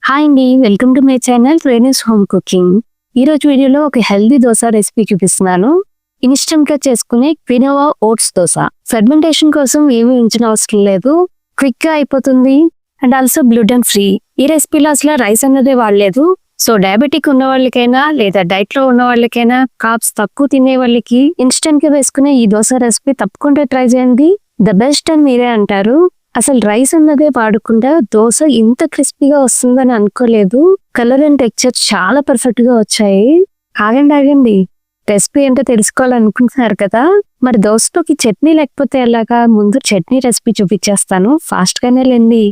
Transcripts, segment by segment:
Hi అండి, welcome to my channel Renu's home cooking. ఈరోజు వీడియోలో ఒక హెల్దీ దోశ రెసిపీ చూపిస్తున్నాను. ఇన్స్టెంట్ గా చేసుకునే క్వినోవా ఓట్స్ దోశ. ఫెర్మెంటేషన్ కోసం ఏమీ ఉంచిన అవసరం లేదు, క్విక్ గా అయిపోతుంది అండ్ ఆల్సో గ్లూటెన్ ఫ్రీ. ఈ రెసిపీలో అసలు రైస్ అన్నదే వాడలేదు. సో డయాబెటిక్ ఉన్న వాళ్ళకైనా లేదా డైట్ లో ఉన్న వాళ్ళకైనా, కార్బ్స్ తక్కువ తినే వాళ్ళకి ఇన్స్టెంట్ గా వేసుకునే ఈ దోశ రెసిపీ తప్పకుండా ట్రై చేయండి. ద బెస్ట్ అని మీరే అంటారు. అసలు రైస్ అన్నదే వాడకుండా దోశ ఇంత క్రిస్పీగా వస్తుందని అనుకోలేదు. కలర్ అండ్ టెక్స్చర్ చాలా పర్ఫెక్ట్ గా వచ్చాయి. ఆగండి, రెసిపీ ఏంటో తెలుసుకోవాలనుకుంటున్నారు కదా. మరి దోశలోకి చట్నీ లేకపోతే ఎలాగా? ముందు చట్నీ రెసిపీ చూపించేస్తాను, ఫాస్ట్ గానే లేండి.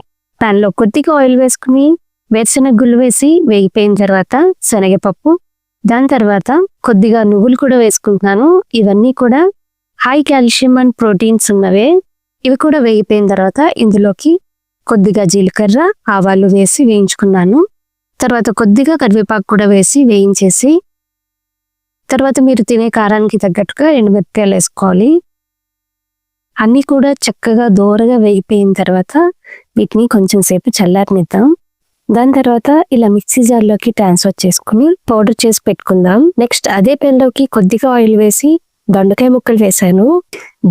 పాన్ లో కొద్దిగా ఆయిల్ వేసుకుని వేరుశెనగ గుళ్ళు వేసి వేగిపోయిన తర్వాత శనగపప్పు, దాని తర్వాత కొద్దిగా నువ్వులు కూడా వేసుకుంటున్నాను. ఇవన్నీ కూడా హై కాల్షియం అండ్ ప్రోటీన్స్ ఉన్నవే. ఇవి కూడా వేగిపోయిన తర్వాత ఇందులోకి కొద్దిగా జీలకర్ర, ఆవాలు వేసి వేయించుకున్నాను. తర్వాత కొద్దిగా కరివేపాకు కూడా వేసి వేయించేసి, తర్వాత మీరు తినే కారానికి తగ్గట్టుగా ఎండుమిరపకాయలు వేసుకోవాలి. అన్నీ కూడా చక్కగా దోరగా వేగిపోయిన తర్వాత వీటిని కొంచెం సేపు చల్లారనిద్దాం. దాని తర్వాత ఇలా మిక్సీ జార్లోకి ట్రాన్స్ఫర్ చేసుకుని పౌడర్ చేసి పెట్టుకుందాం. నెక్స్ట్ అదే పెన్లోకి కొద్దిగా ఆయిల్ వేసి దొండకాయ ముక్కలు వేసాను.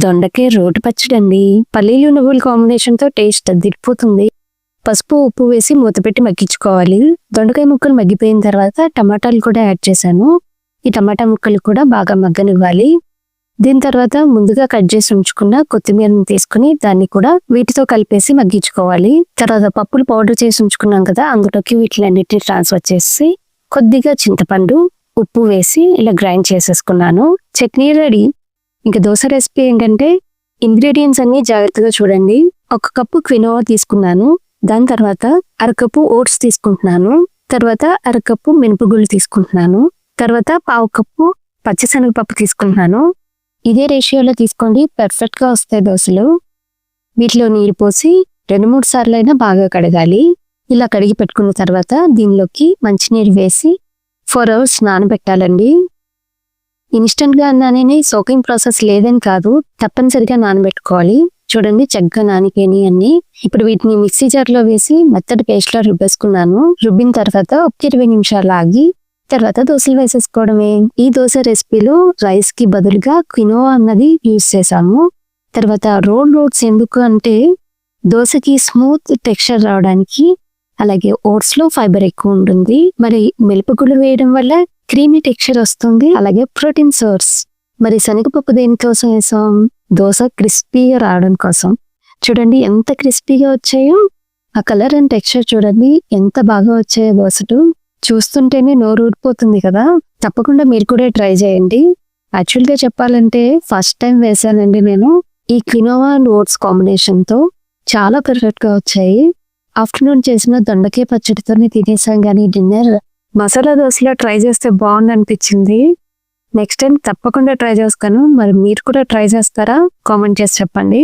దొండకాయ రోటి పచ్చడి అండి. పల్లీలు నువ్వుల కాంబినేషన్ తో టేస్ట్ అదిరిపోతుంది. పసుపు, ఉప్పు వేసి మూత పెట్టి మగ్గించుకోవాలి. దొండకాయ ముక్కలు మగ్గిపోయిన తర్వాత టమాటాలు కూడా యాడ్ చేశాను. ఈ టమాటా ముక్కలు కూడా బాగా మగ్గనివ్వాలి. దీని తర్వాత ముందుగా కట్ చేసి ఉంచుకున్న కొత్తిమీరని తీసుకుని దాన్ని కూడా వీటితో కలిపేసి మగ్గించుకోవాలి. తర్వాత పప్పులు పౌడర్ చేసి ఉంచుకున్నాం కదా, అందులోకి వీటిలన్నిటిని ట్రాన్స్ఫర్ చేసి కొద్దిగా చింతపండు, ఉప్పు వేసి ఇలా గ్రైండ్ చేసేసుకున్నాను. చట్నీ రెడీ. ఇంకా దోశ రెసిపీ ఏంటంటే ఇంగ్రీడియంట్స్ అన్ని జాగ్రత్తగా చూడండి. 1 కప్పు క్వినోవా తీసుకున్నాను. దాని తర్వాత 1/2 కప్పు ఓట్స్ తీసుకుంటున్నాను. తర్వాత 1/2 కప్పు మినపగుళ్ళు తీసుకుంటున్నాను. తర్వాత 1/2 కప్పు పచ్చిశనగపప్పు తీసుకుంటున్నాను. ఇదే రేషియోలో తీసుకోండి, పర్ఫెక్ట్ గా వస్తాయి దోశలు. వీటిలో నీరు పోసి 2-3 సార్లు అయినా బాగా కడగాలి. ఇలా కడిగి పెట్టుకున్న తర్వాత దీనిలోకి మంచినీరు వేసి 4 hours నానబెట్టాలండి. ఇన్స్టెంట్ గా అన్నానే సోకింగ్ ప్రాసెస్ లేదని కాదు, తప్పనిసరిగా నానబెట్టుకోవాలి. చూడండి చక్కగా నానిపోయి అన్ని. ఇప్పుడు వీటిని మిక్సీ జార్లో వేసి మెత్తటి పేస్ట్ లో రుబ్బేసుకున్నాను. రుబ్బిన తర్వాత 20 నిమిషాలు ఆగి తర్వాత దోశలు వేసేసుకోవడమే. ఈ దోశ రెసిపీలో రైస్ కి బదులుగా క్వినోవా అన్నది యూజ్ చేసాము. తర్వాత రోల్ ఓట్స్ ఎందుకు అంటే దోశకి స్మూత్ టెక్స్చర్ రావడానికి, అలాగే ఓట్స్ లో ఫైబర్ ఎక్కువ ఉంటుంది. మరి మినపగుళ్ళు వేయడం వల్ల క్రీమీ టెక్స్చర్ వస్తుంది, అలాగే ప్రోటీన్ సోర్స్. మరి శనగపప్పు దేనికోసం వేసాం? దోశ క్రిస్పీగా రావడం కోసం. చూడండి ఎంత క్రిస్పీగా వచ్చాయో. ఆ కలర్ అండ్ టెక్స్చర్ చూడండి ఎంత బాగా వచ్చాయో దోశలు. చూస్తుంటేనే నోరు ఊడిపోతుంది కదా. తప్పకుండా మీరు కూడా ట్రై చేయండి. యాక్చువల్ గా చెప్పాలంటే ఫస్ట్ టైం వేసానండి నేను ఈ క్వినోవా అండ్ ఓట్స్ కాంబినేషన్ తో. చాలా పర్ఫెక్ట్ గా వచ్చాయి. ఆఫ్టర్నూన్ చేసిన దొండకాయ పచ్చడితోనే తినేసాం, కానీ డిన్నర్ మసాలా దోశలో ట్రై చేస్తే బాగుంది అనిపించింది. నెక్స్ట్ టైం తప్పకుండా ట్రై చేస్తాను. మరి మీరు కూడా ట్రై చేస్తారా? కామెంట్ చేసి చెప్పండి.